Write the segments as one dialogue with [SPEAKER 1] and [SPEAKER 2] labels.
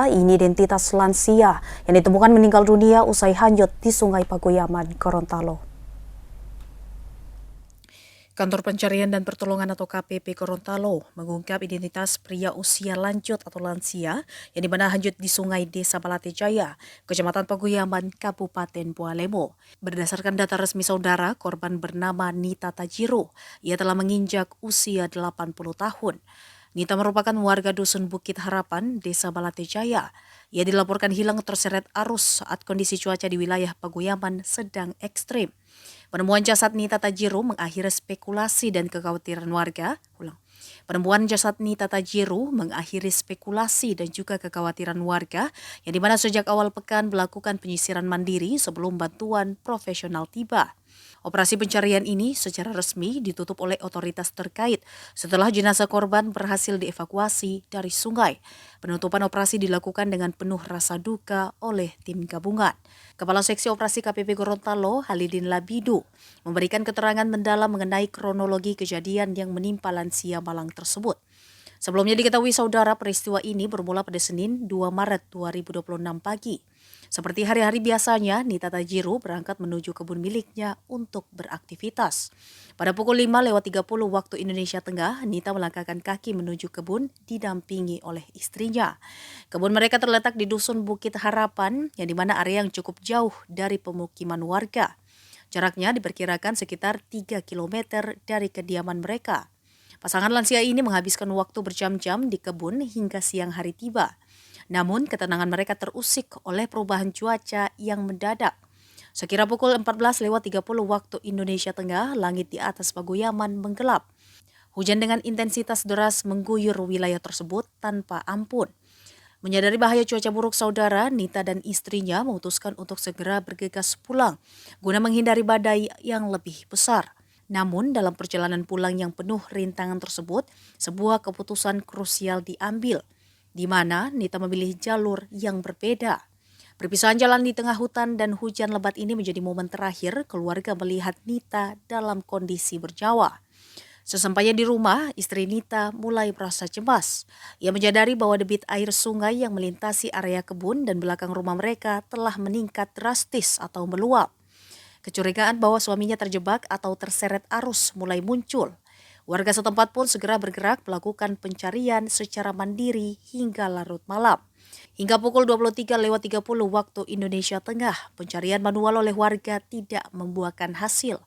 [SPEAKER 1] Saudara, ini identitas lansia yang ditemukan meninggal dunia usai hanyut di Sungai Pagoyaman, Gorontalo. Kantor Pencarian dan Pertolongan atau KPP Gorontalo mengungkap identitas pria usia lanjut atau lansia yang dimana hanyut di Sungai Desa Balate Jaya, Kecamatan Pagoyaman, Kabupaten Bualemo. Berdasarkan data resmi saudara, korban bernama Nita Tajiro. Ia telah menginjak usia 80 tahun. Nita merupakan warga Dusun Bukit Harapan, Desa Balate Jaya. Ia dilaporkan hilang terseret arus saat kondisi cuaca di wilayah Pagoyaman sedang ekstrim. Penemuan jasad Nita Tajiro mengakhiri spekulasi dan kekhawatiran warga. Penemuan jasad Nita Tajiro mengakhiri spekulasi dan juga kekhawatiran warga yang dimana sejak awal pekan melakukan penyisiran mandiri sebelum bantuan profesional tiba. Operasi pencarian ini secara resmi ditutup oleh otoritas terkait setelah jenazah korban berhasil dievakuasi dari sungai. Penutupan operasi dilakukan dengan penuh rasa duka oleh tim gabungan. Kepala Seksi Operasi KPP Gorontalo, Halidin Labidu, memberikan keterangan mendalam mengenai kronologi kejadian yang menimpa lansia Malang tersebut. Sebelumnya diketahui saudara, peristiwa ini bermula pada Senin 2 Maret 2026 pagi. Seperti hari-hari biasanya, Nita Tajiro berangkat menuju kebun miliknya untuk beraktivitas. Pada pukul 5:30 waktu Indonesia Tengah, Nita melangkahkan kaki menuju kebun didampingi oleh istrinya. Kebun mereka terletak di Dusun Bukit Harapan, yang dimana area yang cukup jauh dari pemukiman warga. Jaraknya diperkirakan sekitar 3 km dari kediaman mereka. Pasangan lansia ini menghabiskan waktu berjam-jam di kebun hingga siang hari tiba. Namun ketenangan mereka terusik oleh perubahan cuaca yang mendadak. Sekira pukul 14:30 waktu Indonesia Tengah, langit di atas Pagoyaman menggelap. Hujan dengan intensitas deras mengguyur wilayah tersebut tanpa ampun. Menyadari bahaya cuaca buruk saudara, Nita dan istrinya memutuskan untuk segera bergegas pulang guna menghindari badai yang lebih besar. Namun dalam perjalanan pulang yang penuh rintangan tersebut, sebuah keputusan krusial diambil, di mana Nita memilih jalur yang berbeda. Perpisahan jalan di tengah hutan dan hujan lebat ini menjadi momen terakhir keluarga melihat Nita dalam kondisi bernyawa. Sesampainya di rumah, istri Nita mulai merasa cemas. Ia menyadari bahwa debit air sungai yang melintasi area kebun dan belakang rumah mereka telah meningkat drastis atau meluap. Kecurigaan bahwa suaminya terjebak atau terseret arus mulai muncul. Warga setempat pun segera bergerak melakukan pencarian secara mandiri hingga larut malam. Hingga pukul 23:30 waktu Indonesia Tengah, pencarian manual oleh warga tidak membuahkan hasil.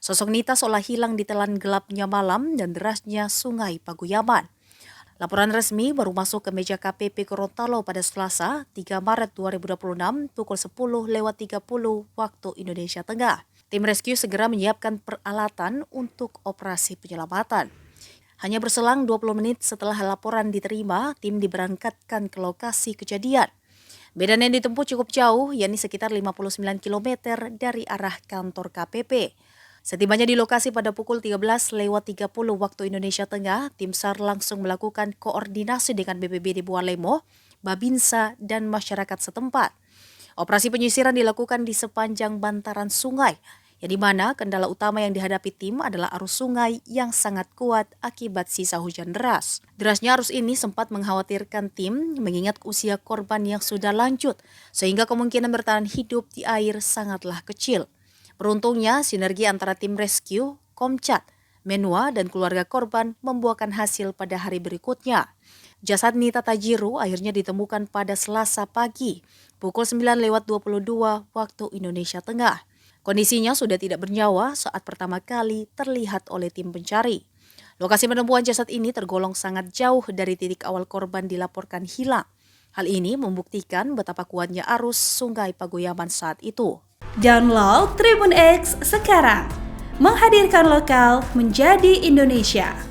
[SPEAKER 1] Sosok Nita seolah hilang ditelan gelapnya malam dan derasnya Sungai Pagoyaman. Laporan resmi baru masuk ke meja KPP Gorontalo pada Selasa 3 Maret 2026 pukul 10:30 waktu Indonesia Tengah. Tim rescue segera menyiapkan peralatan untuk operasi penyelamatan. Hanya berselang 20 menit setelah laporan diterima, tim diberangkatkan ke lokasi kejadian. Medan yang ditempuh cukup jauh, yakni sekitar 59 km dari arah kantor KPP. Setibanya di lokasi pada pukul 13:30 waktu Indonesia Tengah, tim SAR langsung melakukan koordinasi dengan BPBD Bualemo, Babinsa, dan masyarakat setempat. Operasi penyisiran dilakukan di sepanjang bantaran sungai, yang dimana kendala utama yang dihadapi tim adalah arus sungai yang sangat kuat akibat sisa hujan deras. Derasnya arus ini sempat mengkhawatirkan tim mengingat usia korban yang sudah lanjut, sehingga kemungkinan bertahan hidup di air sangatlah kecil. Beruntungnya, sinergi antara tim rescue, Komcat, Menua, dan keluarga korban membuahkan hasil pada hari berikutnya. Jasad Nita Tajiro akhirnya ditemukan pada Selasa pagi, pukul 9:22 waktu Indonesia Tengah. Kondisinya sudah tidak bernyawa saat pertama kali terlihat oleh tim pencari. Lokasi penemuan jasad ini tergolong sangat jauh dari titik awal korban dilaporkan hilang. Hal ini membuktikan betapa kuatnya arus Sungai Pagoyaman saat itu.
[SPEAKER 2] Download Tribun X sekarang, menghadirkan lokal menjadi Indonesia.